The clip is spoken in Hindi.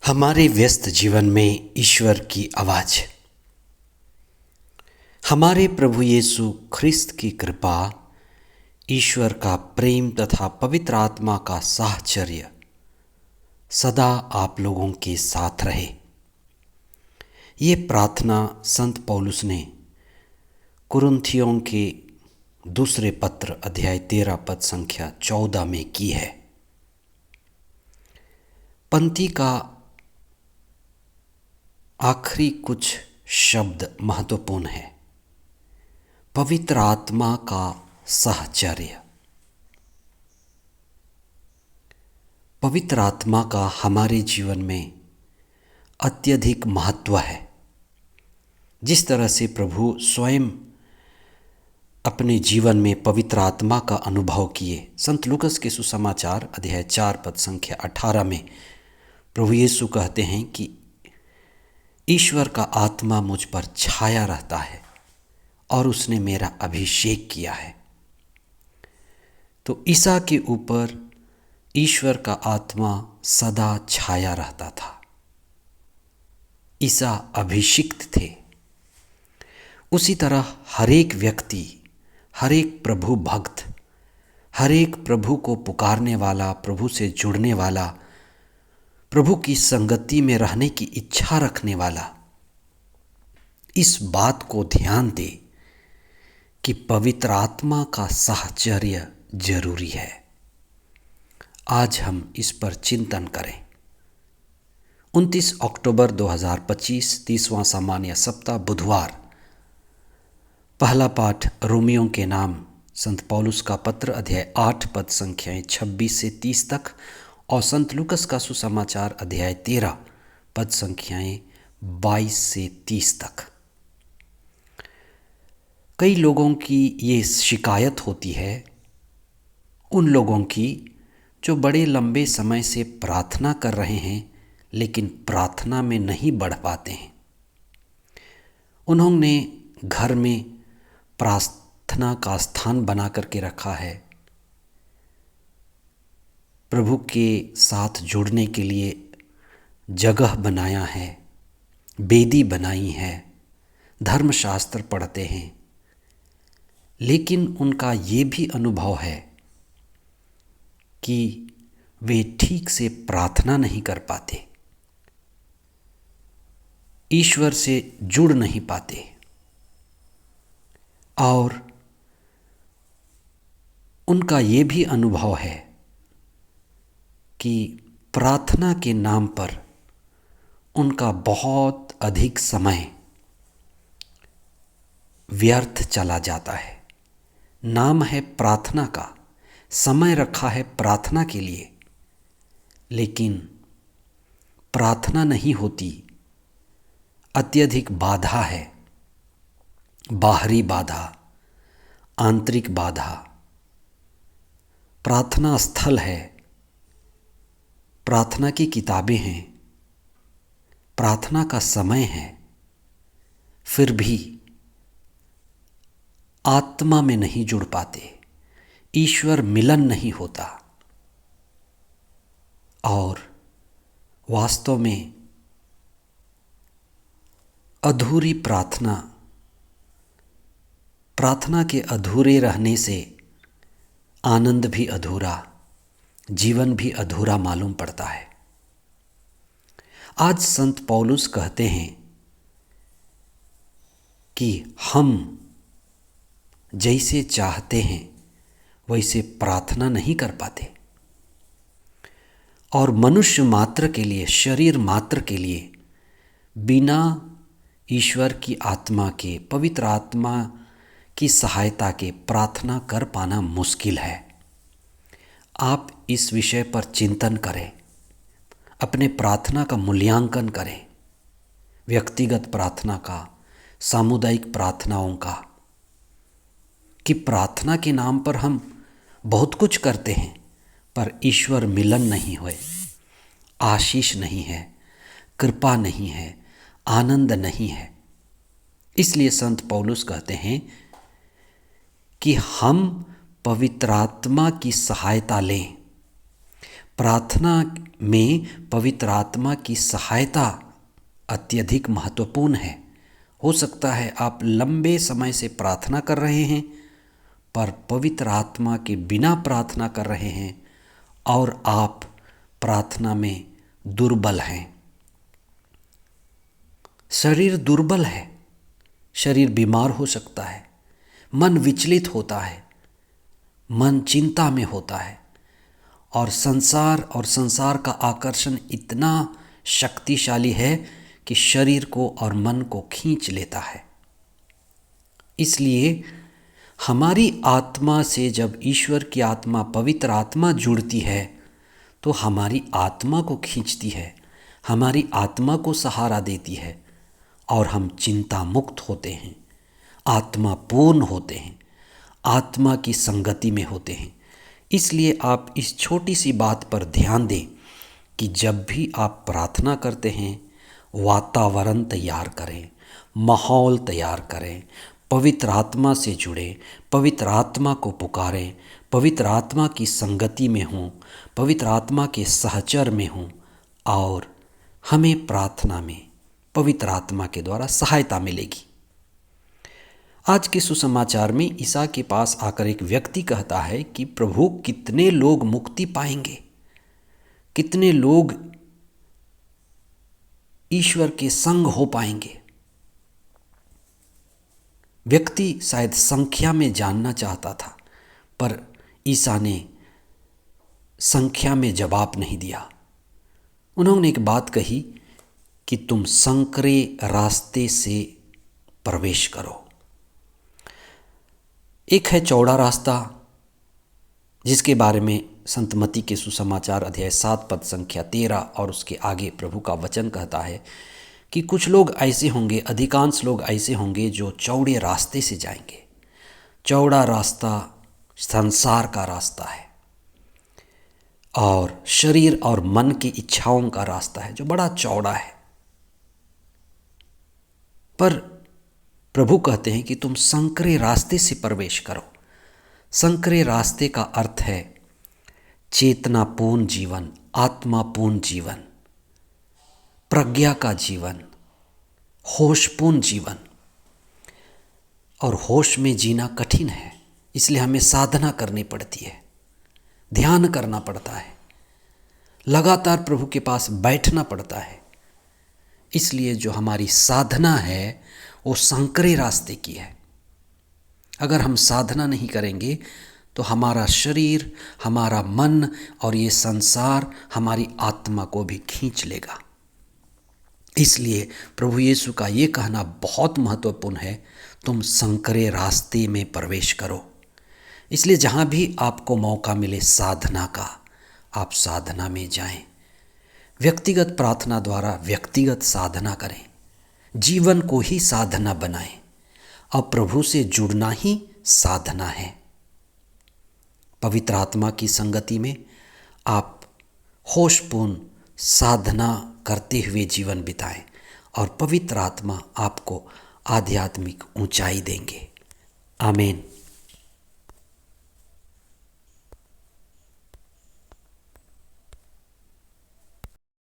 हमारे व्यस्त जीवन में ईश्वर की आवाज़, हमारे प्रभु यीशु ख्रिस्त की कृपा, ईश्वर का प्रेम तथा पवित्र आत्मा का साहचर्य सदा आप लोगों के साथ रहे। ये प्रार्थना संत पौलुस ने कुरिन्थियों के दूसरे पत्र अध्याय 13 पद संख्या 14 में की है। पंक्ति का आखिरी कुछ शब्द महत्वपूर्ण है। पवित्र आत्मा का साहचर्य। पवित्र आत्मा का हमारे जीवन में अत्यधिक महत्व है। जिस तरह से प्रभु स्वयं अपने जीवन में पवित्र आत्मा का अनुभव किए, संत लूकस के सुसमाचार अध्याय 4 पद संख्या 18 में प्रभु यीशु कहते हैं कि ईश्वर का आत्मा मुझ पर छाया रहता है और उसने मेरा अभिषेक किया है। तो ईसा के ऊपर ईश्वर का आत्मा सदा छाया रहता था। ईसा अभिषिक्त थे। उसी तरह हरेक व्यक्ति, हरेक प्रभु भक्त, हरेक प्रभु को पुकारने वाला, प्रभु से जुड़ने वाला, प्रभु की संगति में रहने की इच्छा रखने वाला इस बात को ध्यान दे कि पवित्र आत्मा का साहचर्य जरूरी है। आज हम इस पर चिंतन करें। 29 अक्टूबर 2025 30वां सामान्य सप्ताह बुधवार। पहला पाठ रोमियों के नाम संत पौलुस का पत्र अध्याय 8 पद संख्याएं 26 से 30 तक और संत लूकस का सुसमाचार अध्याय 13 पद संख्याएं 22 से 30 तक। कई लोगों की ये शिकायत होती है, उन लोगों की जो बड़े लंबे समय से प्रार्थना कर रहे हैं लेकिन प्रार्थना में नहीं बढ़ पाते हैं। उन्होंने घर में प्रार्थना का स्थान बना करके रखा है, प्रभु के साथ जुड़ने के लिए जगह बनाया है, वेदी बनाई है, धर्मशास्त्र पढ़ते हैं, लेकिन उनका ये भी अनुभव है कि वे ठीक से प्रार्थना नहीं कर पाते, ईश्वर से जुड़ नहीं पाते और उनका ये भी अनुभव है कि प्रार्थना के नाम पर उनका बहुत अधिक समय व्यर्थ चला जाता है। नाम है प्रार्थना का, समय रखा है प्रार्थना के लिए, लेकिन प्रार्थना नहीं होती। अत्यधिक बाधा है, बाहरी बाधा, आंतरिक बाधा। प्रार्थना स्थल है, प्रार्थना की किताबें हैं, प्रार्थना का समय है, फिर भी आत्मा में नहीं जुड़ पाते, ईश्वर मिलन नहीं होता और वास्तव में अधूरी प्रार्थना, प्रार्थना के अधूरे रहने से आनंद भी अधूरा, जीवन भी अधूरा मालूम पड़ता है। आज संत पौलुस कहते हैं कि हम जैसे चाहते हैं वैसे प्रार्थना नहीं कर पाते और मनुष्य मात्र के लिए, शरीर मात्र के लिए बिना ईश्वर की आत्मा के, पवित्र आत्मा की सहायता के प्रार्थना कर पाना मुश्किल है। आप इस विषय पर चिंतन करें, अपने प्रार्थना का मूल्यांकन करें, व्यक्तिगत प्रार्थना का, सामुदायिक प्रार्थनाओं का, कि प्रार्थना के नाम पर हम बहुत कुछ करते हैं पर ईश्वर मिलन नहीं हुए, आशीष नहीं है, कृपा नहीं है, आनंद नहीं है। इसलिए संत पौलुस कहते हैं कि हम पवित्र आत्मा की सहायता लें, प्रार्थना में पवित्र आत्मा की सहायता अत्यधिक महत्वपूर्ण है। हो सकता है आप लंबे समय से प्रार्थना कर रहे हैं, पर पवित्र आत्मा के बिना प्रार्थना कर रहे हैं और आप प्रार्थना में दुर्बल हैं। शरीर दुर्बल है, शरीर बीमार हो सकता है, मन विचलित होता है, मन चिंता में होता है और संसार का आकर्षण इतना शक्तिशाली है कि शरीर को और मन को खींच लेता है। इसलिए हमारी आत्मा से जब ईश्वर की आत्मा, पवित्र आत्मा जुड़ती है तो हमारी आत्मा को खींचती है, हमारी आत्मा को सहारा देती है और हम चिंता मुक्त होते हैं, आत्मा पूर्ण होते हैं, आत्मा की संगति में होते हैं। इसलिए आप इस छोटी सी बात पर ध्यान दें कि जब भी आप प्रार्थना करते हैं, वातावरण तैयार करें, माहौल तैयार करें, पवित्र आत्मा से जुड़े, पवित्र आत्मा को पुकारें, पवित्र आत्मा की संगति में हों, पवित्र आत्मा के सहचर में हों और हमें प्रार्थना में पवित्र आत्मा के द्वारा सहायता मिलेगी। आज के सुसमाचार में ईसा के पास आकर एक व्यक्ति कहता है कि प्रभु, कितने लोग मुक्ति पाएंगे, कितने लोग ईश्वर के संग हो पाएंगे। व्यक्ति शायद संख्या में जानना चाहता था, पर ईसा ने संख्या में जवाब नहीं दिया। उन्होंने एक बात कही कि तुम संकरे रास्ते से प्रवेश करो। एक है चौड़ा रास्ता, जिसके बारे में संत मत्ती के सुसमाचार अध्याय 7 पद संख्या 13 और उसके आगे प्रभु का वचन कहता है कि कुछ लोग ऐसे होंगे, अधिकांश लोग ऐसे होंगे जो चौड़े रास्ते से जाएंगे। चौड़ा रास्ता संसार का रास्ता है और शरीर और मन की इच्छाओं का रास्ता है जो बड़ा चौड़ा है। पर प्रभु कहते हैं कि तुम संकरे रास्ते से प्रवेश करो। संकरे रास्ते का अर्थ है चेतनापूर्ण जीवन, आत्मापूर्ण जीवन, प्रज्ञा का जीवन, होशपूर्ण जीवन। और होश में जीना कठिन है, इसलिए हमें साधना करनी पड़ती है, ध्यान करना पड़ता है, लगातार प्रभु के पास बैठना पड़ता है। इसलिए जो हमारी साधना है वो संकरे रास्ते की है। अगर हम साधना नहीं करेंगे तो हमारा शरीर, हमारा मन और ये संसार हमारी आत्मा को भी खींच लेगा। इसलिए प्रभु यीशु का ये कहना बहुत महत्वपूर्ण है, तुम संकरे रास्ते में प्रवेश करो। इसलिए जहाँ भी आपको मौका मिले साधना का, आप साधना में जाएं। व्यक्तिगत प्रार्थना द्वारा व्यक्तिगत साधना करें, जीवन को ही साधना बनाएं। अब प्रभु से जुड़ना ही साधना है। पवित्र आत्मा की संगति में आप होशपूर्ण साधना करते हुए जीवन बिताएं और पवित्र आत्मा आपको आध्यात्मिक ऊंचाई देंगे। आमीन।